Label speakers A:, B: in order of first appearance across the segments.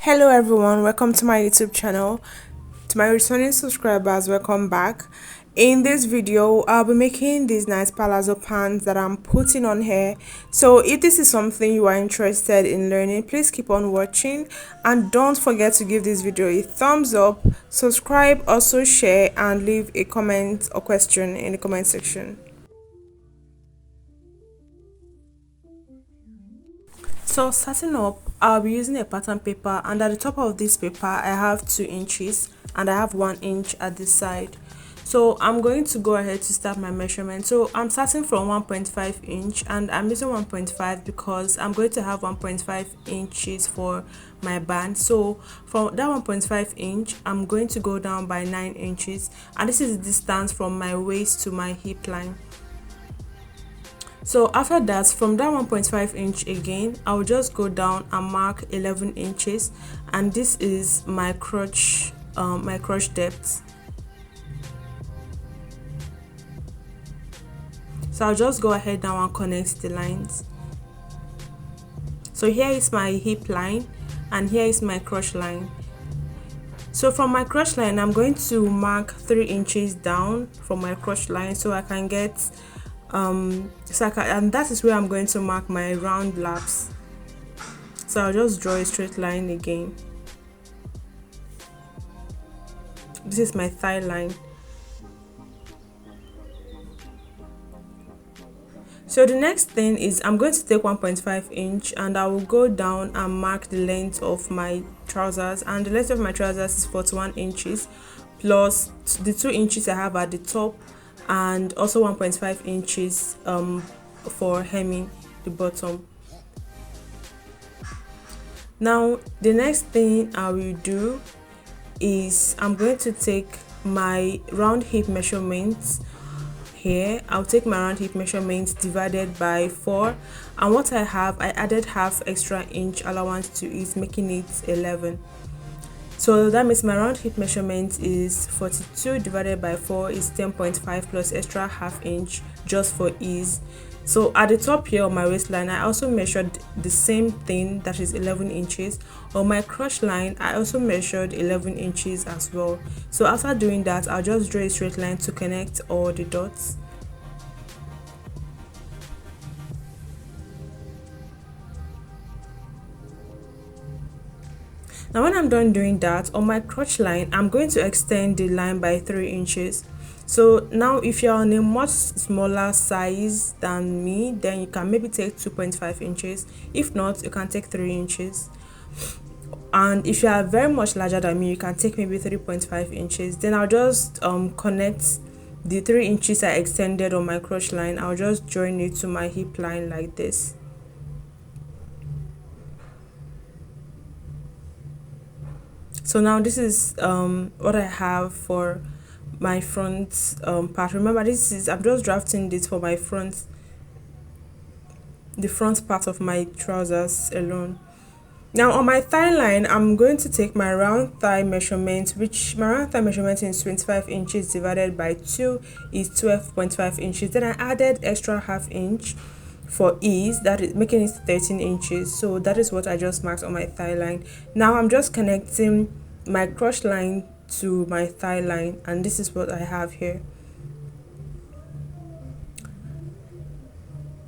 A: Hello everyone, welcome to my YouTube channel. To my returning subscribers, welcome back. In this video, I'll be making these nice palazzo pants that I'm putting on here. So if this is something you are interested in learning, please keep on watching and don't forget to give this video a thumbs up, subscribe, also share and leave a comment or question in the comment section. So starting up, I'll be using a pattern paper, and at the top of this paper I have 2 inches and I have 1 inch at the side. So I'm going to go ahead to start my measurement. So I'm starting from 1.5 inch and I'm using 1.5 because I'm going to have 1.5 inches for my band. So from that 1.5 inch I'm going to go down by 9 inches, and this is the distance from my waist to my hip line. So after that, from that 1.5 inch again, I'll just go down and mark 11 inches, and this is my crotch depth. So I'll just go ahead now and connect the lines. So here is my hip line and here is my crotch line. So from my crotch line, I'm going to mark 3 inches down from my crotch line so I can get and that is where I'm going to mark my round laps. So I'll just draw a straight line again. This is my thigh line. So the next thing is I'm going to take 1.5 inch and I will go down and mark the length of my trousers, and the length of my trousers is 41 inches plus the 2 inches I have at the top, and also 1.5 inches for hemming the bottom. Now the next thing I will do is I'm going to take my round hip measurements. Here I'll take my round hip measurements divided by 4, and what I have, I added half extra inch allowance to it, making it 11. So that means my round hip measurement is 42 divided by 4 is 10.5 plus extra half inch just for ease. So at the top here on my waistline, I also measured the same thing, that is 11 inches. On my crotch line, I also measured 11 inches as well. So after doing that, I'll just draw a straight line to connect all the dots. Now when I'm done doing that, on my crotch line, I'm going to extend the line by 3 inches. So now if you're on a much smaller size than me, then you can maybe take 2.5 inches. If not, you can take 3 inches. And if you are very much larger than me, you can take maybe 3.5 inches. Then I'll just connect the 3 inches I extended on my crotch line. I'll just join it to my hip line like this. So now this is what I have for my front part. Remember, this is, I'm just drafting this for my front, the front part of my trousers alone. Now on my thigh line, I'm going to take my round thigh measurement, which my round thigh measurement is 25 inches divided by 2 is 12.5 inches. Then I added extra half inch for ease, that is making it 13 inches. So that is what I just marked on my thigh line. Now I'm just connecting my crotch line to my thigh line, and this is what I have here.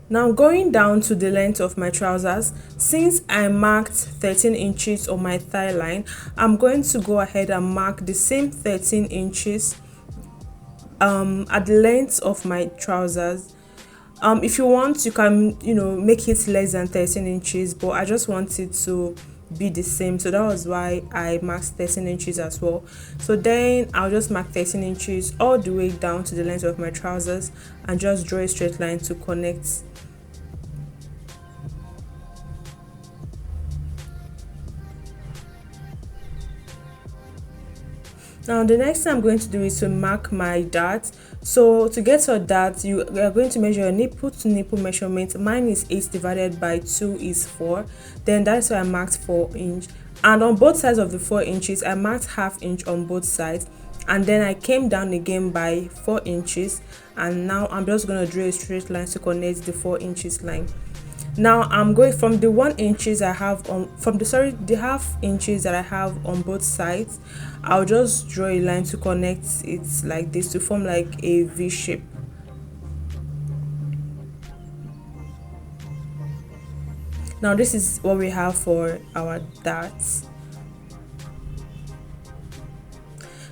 A: Now going down to the length of my trousers, since I marked 13 inches on my thigh line, I'm going to go ahead and mark the same 13 inches at the length of my trousers. If you want, you can make it less than 13 inches, but I just want it to be the same, so that was why I marked 13 inches as well. So then I'll just mark 13 inches all the way down to the length of my trousers and just draw a straight line to connect. Now the next thing I'm going to do is to mark my dart. So to get your dart, you are going to measure your nipple to nipple measurement. Mine is 8 divided by 2 is 4. Then that's why I marked 4 inch. And on both sides of the 4 inches, I marked half inch on both sides. And then I came down again by 4 inches. And now I'm just going to draw a straight line to connect the 4 inches line. Now I'm going from the 1 inches I have on, from the, sorry, the half inches that I have on both sides. I'll just draw a line to connect it like this to form like a V shape. Now this is what we have for our darts.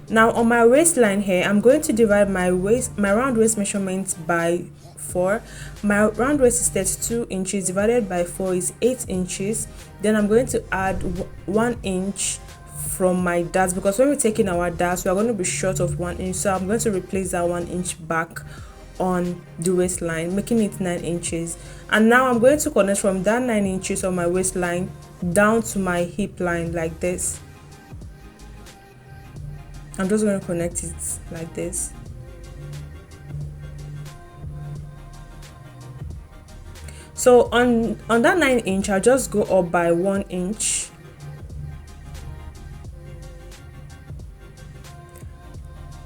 A: Now on my waistline here, I'm going to divide my round waist measurement by 4. My round waist is 32 inches, divided by 4 is 8 inches. Then I'm going to add 1 inch from my darts, because when we're taking our darts, we are going to be short of 1 inch. So I'm going to replace that 1 inch back on the waistline, making it 9 inches. And now I'm going to connect from that 9 inches on my waistline down to my hip line like this. I'm just going to connect it like this. So on that 9 inch, I'll just go up by 1 inch.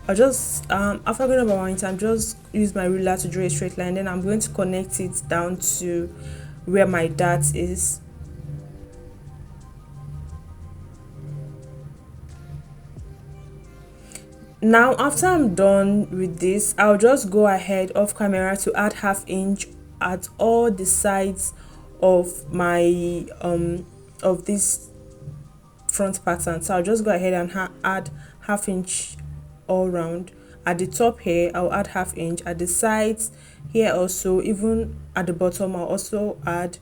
A: I'll just after going up by 1 inch, I'm just use my ruler to draw a straight line. Then I'm going to connect it down to where my dart is. Now after I'm done with this, I'll just go ahead off camera to add ½ inch at all the sides of my of this front pattern. So I'll just go ahead and add ½ inch all round. At the top here, I'll add ½ inch. At the sides here also, even at the bottom, I'll also add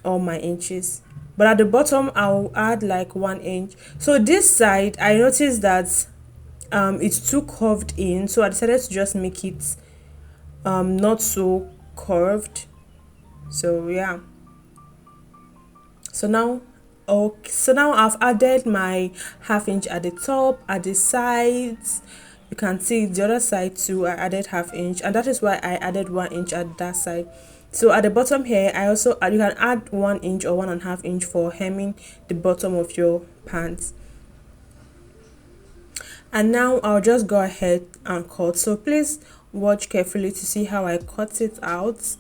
A: all my inches. But at the bottom, I'll add like 1 inch. So this side, I noticed that it's too curved in, so I decided to just make it not so curved. So yeah, so now I've added my ½ inch at the top. At the sides, you can see the other side too, I added ½ inch, and that is why I added 1 inch at that side. So at the bottom here, I also you can add 1 inch or 1.5 inch for hemming the bottom of your pants. And now I'll just go ahead and cut. So please watch carefully to see how I cut it out,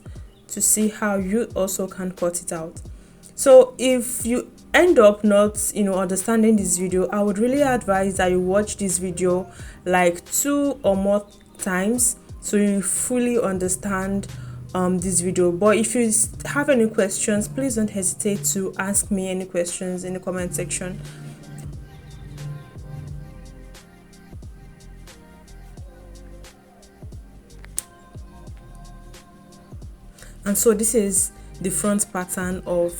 A: to see how you also can cut it out. So if you end up not understanding this video, I would really advise that you watch this video like 2 or more times so you fully understand this video. But if you have any questions, please don't hesitate to ask me any questions in the comment section. And so this is the front pattern of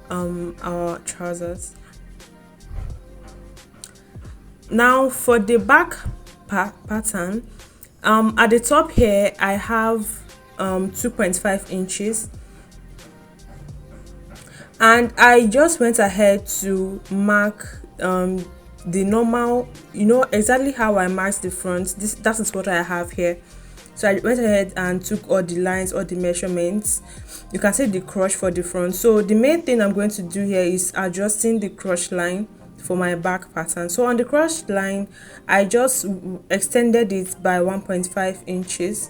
A: our trousers. Now for the back pattern, at the top here I have 2.5 inches, and I just went ahead to mark the normal, exactly how I marked the front. That is what I have here. So I went ahead and took all the lines, all the measurements. You can see the crush for the front. So the main thing I'm going to do here is adjusting the crush line for my back pattern. So on the crush line, I just extended it by 1.5 inches.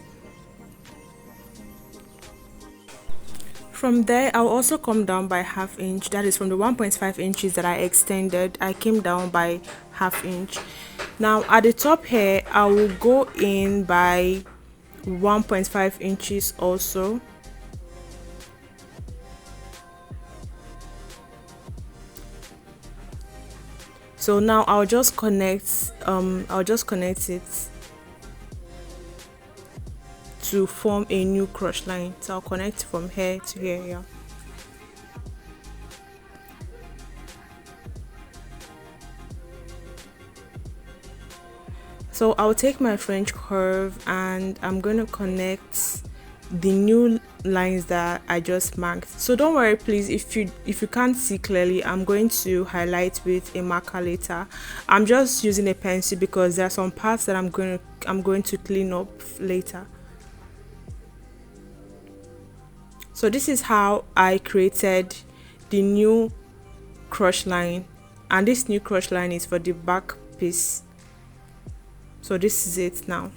A: From there, I'll also come down by ½ inch. That is from the 1.5 inches that I extended, I came down by ½ inch. Now at the top here, I will go in by 1.5 inches also. So now I'll just connect it to form a new crush line. So I'll connect from here to here. Yeah. So I'll take my French curve and I'm going to connect the new lines that I just marked. So don't worry please, if you can't see clearly, I'm going to highlight with a marker later. I'm just using a pencil because there are some parts that I'm going to clean up later. So this is how I created the new crush line, and this new crush line is for the back piece. So this is it now.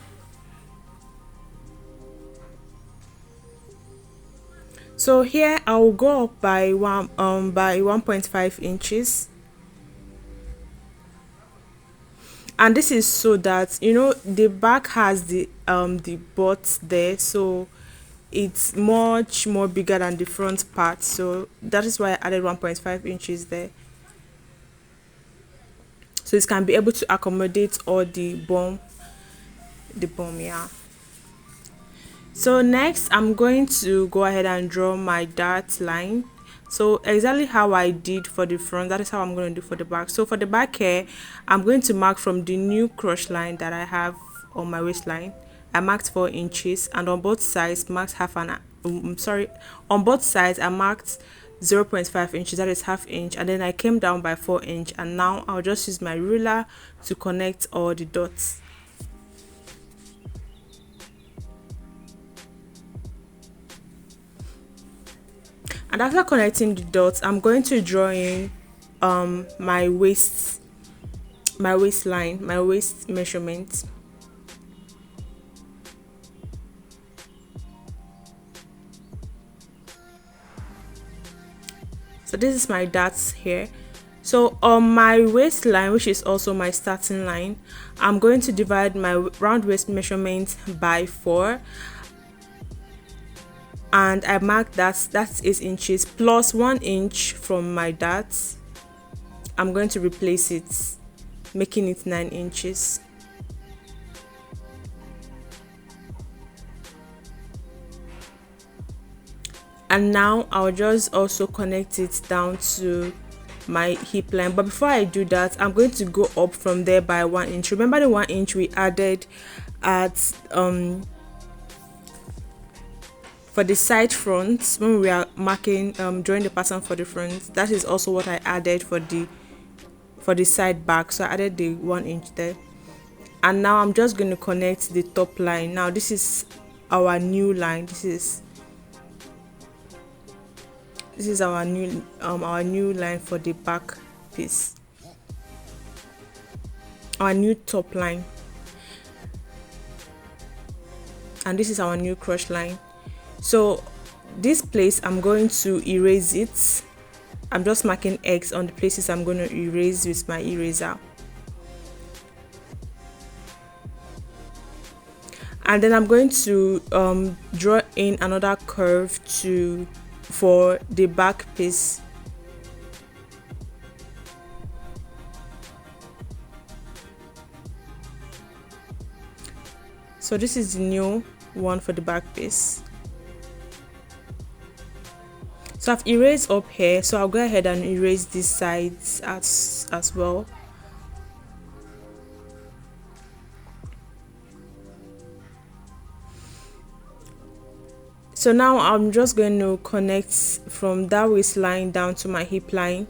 A: So here I will go up by 1.5 inches, and this is so that the back has the butt there, so it's much more bigger than the front part, so that is why I added 1.5 inches there, so it can be able to accommodate all the bum, yeah. So next I'm going to go ahead and draw my dart line. So exactly how I did for the front, that is how I'm going to do for the back. So for the back here, I'm going to mark from the new cross line that I have on my waistline. I marked 4 inches, and on both sides marked on both sides I marked 0.5 inches, that is half inch, and then I came down by 4 inch, and now I'll just use my ruler to connect all the dots. And after connecting the dots, I'm going to draw in my waistline, my waist measurement. So this is my dots here. So on my waistline, which is also my starting line, I'm going to divide my round waist measurement by 4, and I mark that's 8 inches plus 1 inch from my dots. I'm going to replace it, making it 9 inches. And now I'll just also connect it down to my hip line, but before I do that, I'm going to go up from there by 1 inch. Remember the 1 inch we added at for the side front when we are marking drawing the pattern for the front. That is also what I added for the side back, so I added the 1 inch there. And now I'm just going to connect the top line. Now this is our new line. This is our new line for the back piece, our new top line, and this is our new cross line. So this place I'm going to erase it. I'm just marking X on the places I'm going to erase with my eraser, and then I'm going to draw in another curve for the back piece. So this is the new one for the back piece. So I've erased up here, so I'll go ahead and erase these sides as well. So now I'm just going to connect from that waistline down to my hip line.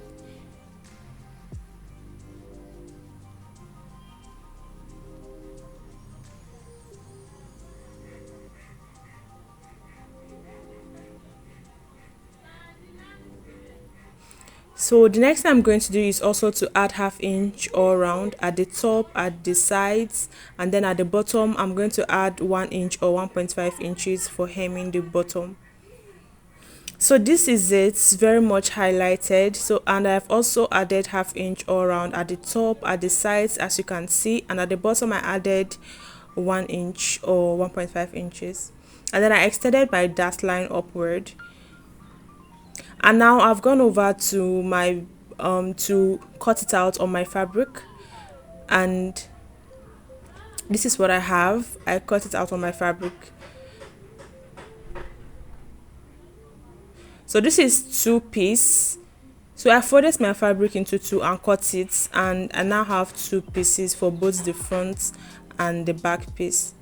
A: So the next thing I'm going to do is also to add half inch all around at the top, at the sides, and then at the bottom I'm going to add 1 inch or 1.5 inches for hemming the bottom. So this is it, very much highlighted. So, and I've also added half inch all around at the top, at the sides, as you can see, and at the bottom I added 1 inch or 1.5 inches, and then I extended my dart line upward. And now I've gone over to my to cut it out on my fabric, and this is what I have. I cut it out on my fabric. So this is 2-piece. So I folded my fabric into 2 and cut it, and I now have 2 pieces for both the front and the back piece,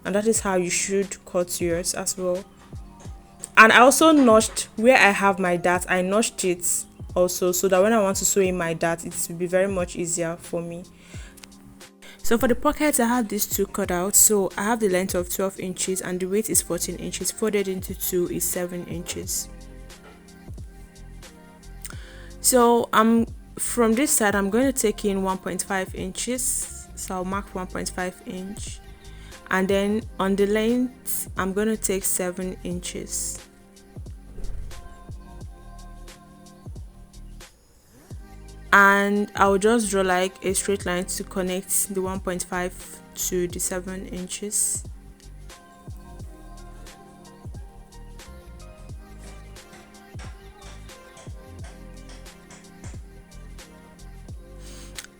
A: and that is how you should cut yours as well. And I also notched where I have my dart. I notched it also, so that when I want to sew in my dart, it will be very much easier for me. So for the pockets, I have these 2 cut out. So I have the length of 12 inches and the weight is 14 inches. Folded into 2 is 7 inches. So from this side, I'm going to take in 1.5 inches. So I'll mark 1.5 inch. And then on the length, I'm going to take 7 inches. and I'll just draw like a straight line to connect the 1.5 to the 7 inches.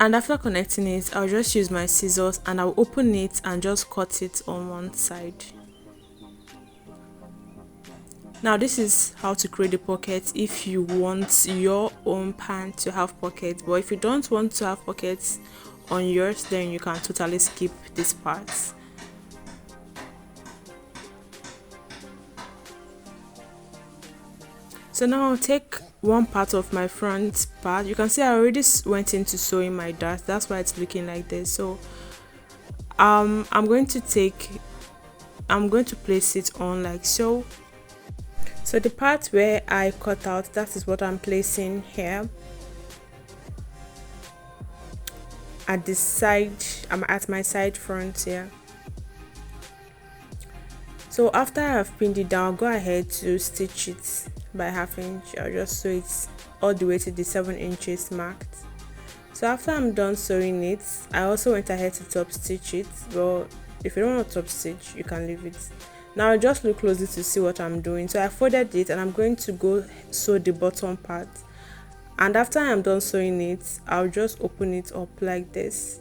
A: And after connecting it, I'll just use my scissors and I'll open it and just cut it on one side. Now this is how to create the pocket if you want your own pant to have pockets, but if you don't want to have pockets on yours, then you can totally skip this part. So now I'll take one part of my front part. You can see I already went into sewing my dart, that's why it's looking like this. So I'm going to place it on like so. So the part where I cut out, that is what I'm placing here at the side. I'm at my side front here. So after I've pinned it down, I'll go ahead to stitch it by ½ inch. I'll just sew it all the way to the 7 inches marked. So after I'm done sewing it, I also went ahead to top stitch it. Well, if you don't want to top stitch, you can leave it. Now I'll just look closely to see what I'm doing. So I folded it and I'm going to go sew the bottom part, and after I'm done sewing it, I'll just open it up like this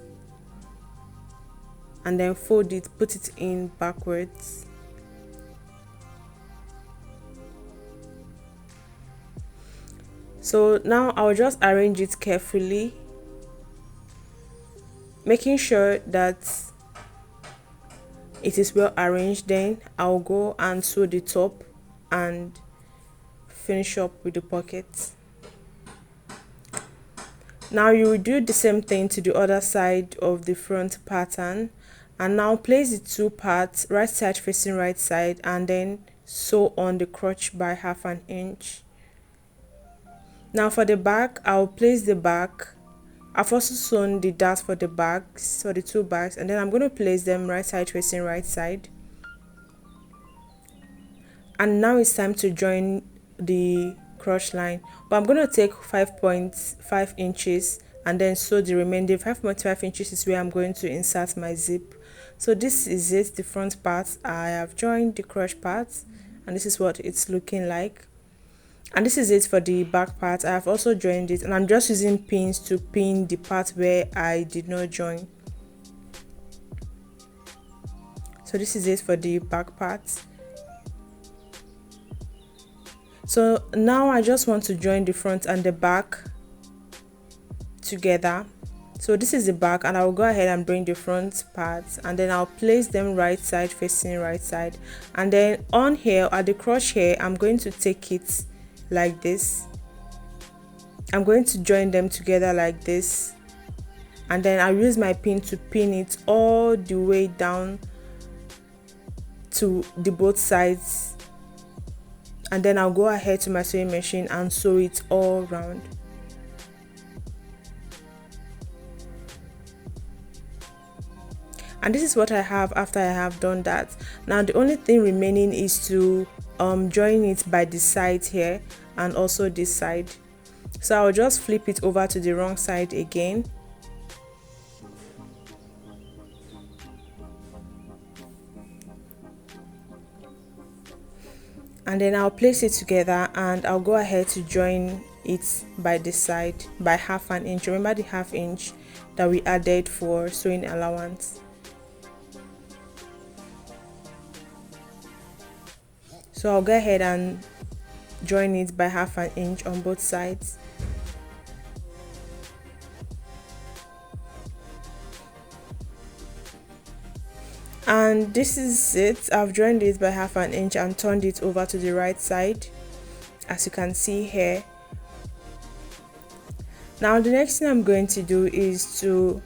A: and then fold it, put it in backwards. So now I'll just arrange it carefully, making sure that it is well arranged. Then I'll go and sew the top and finish up with the pocket. Now you will do the same thing to the other side of the front pattern, and now place the two parts right side facing right side and then sew on the crotch by ½ inch. Now for the back, I'll place the back. I've also sewn the dart for the bags, for the two bags, and then I'm going to place them right side facing right side. And now it's time to join the crotch line, but I'm going to take 5.5 inches and then sew the remaining 5.5 inches is where I'm going to insert my zip. So this is it, the front part. I have joined the crotch part and this is what it's looking like. And this is it for the back part. I have also joined it and I'm just using pins to pin the part where I did not join. So this is it for the back part. So now I just want to join the front and the back together. So this is the back and I will go ahead and bring the front parts and then I'll place them right side facing right side, and then on here at the crotch here I'm going to take it like this. I'm going to join them together like this, and then I'll use my pin to pin it all the way down to the both sides, and then I'll go ahead to my sewing machine and sew it all round. And this is what I have after I have done that. Now the only thing remaining is to join it by the side here and also this side. So I'll just flip it over to the wrong side again. And then I'll place it together and I'll go ahead to join it by the side by ½ inch. Remember the ½ inch that we added for sewing allowance. So I'll go ahead and join it by ½ inch on both sides. And this is it. I've joined it by ½ inch and turned it over to the right side, as you can see here. Now the next thing I'm going to do is to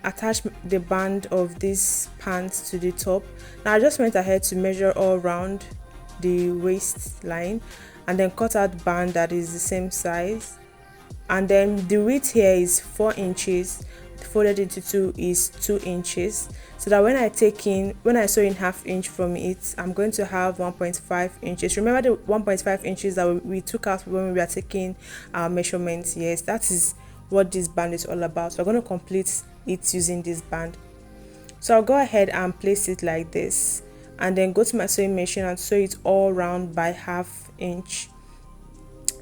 A: attach the band of this pants to the top. Now I just went ahead to measure all around the waistline and then cut out band that is the same size, and then the width here is 4 inches, folded into two is 2 inches, so that when I sew in ½ inch from it, I'm going to have 1.5 inches. Remember the 1.5 inches that we took out when we were taking our measurements? Yes, that is what this band is all about. So I'm going to complete it using this band. So I'll go ahead and place it like this, and then go to my sewing machine and sew it all round by 1/2 inch.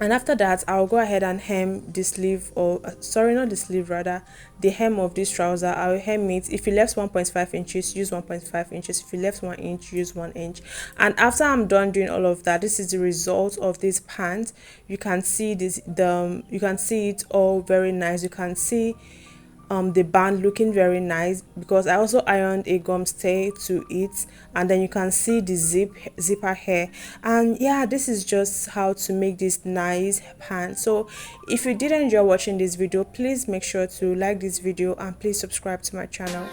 A: And after that, I'll go ahead and hem the sleeve, or sorry, not the sleeve, rather the hem of this trouser. I'll hem it. If you left 1.5 inches, use 1.5 inches. If you left 1 inch, use 1 inch. And after I'm done doing all of that, this is the result of this pant. You can see this, you can see it all very nice. You can see the band looking very nice, because I also ironed a gum stay to it, and then you can see the zipper here. And yeah, this is just how to make this nice pant. So if you did enjoy watching this video, please make sure to like this video and please subscribe to my channel.